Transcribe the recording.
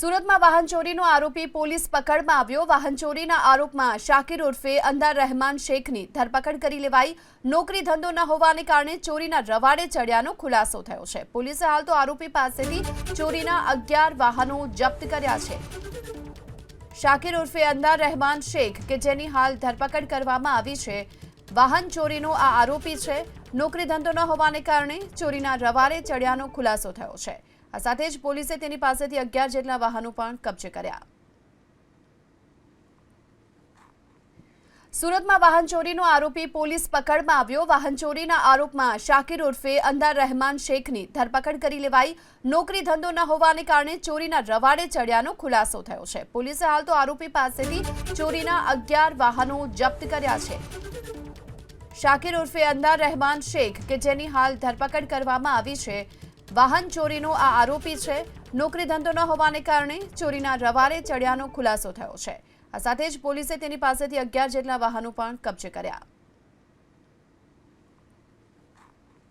સુરતમાં વાહન ચોરીનો આરોપી પોલીસ પકડમાં આવ્યો। વાહન ચોરીના આરોપમાં શાકિર ઉર્ફે અંદાર રહેમાન શેખની ધરપકડ કરી લેવાઈ। નોકરી ધંધો ન હોવાને કારણે ચોરીના રવાડે ચડ્યાનો ખુલાસો થયો છે। પોલીસે હાલ તો આરોપી પાસેથી ચોરીના 11 વાહનો જપ્ત કર્યા છે। શાકિર ઉર્ફે અંદાર રહેમાન શેખ કે જેની હાલ ધરપકડ કરવામાં આવી છે। વાહન ચોરીનો આ આરોપી છે। નોકરી ધંધો ન હોવાને કારણે ચોરીના રવાડે ચડ્યાનો ખુલાસો થયો છે। આ સાથે જ પોલીસે તેની પાસેથી 11 જેટલા વાહનો પણ કબજે કર્યા। સુરતમાં વાહન ચોરીનો આરોપી પોલીસ પકડમાં આવ્યો। વાહન ચોરીના આરોપમાં શાકિર ઉર્ફે અંદાર રહેમાન શેખની ધરપકડ કરી લેવાઈ। નોકરી ધંધો ન હોવાને કારણે ચોરીના રવાડે ચડ્યાનો ખુલાસો થયો છે। પોલીસે હાલ તો આરોપી પાસેથી ચોરીના 11 વાહનો જપ્ત કર્યા છે। શાકિર ઉર્ફે અંદાર રહેમાન શેખ કે જેની હાલ ધરપકડ કરવામાં આવી છે। વાહન ચોરીનો આ આરોપી છે। નોકરી ધંધો ન હોવાને કારણે ચોરીના રવાડે ચડ્યાનો ખુલાસો થયો છે। આ સાથે જ પોલીસે તેની પાસેથી 11 જેટલા વાહનો પણ કબજે કર્યા।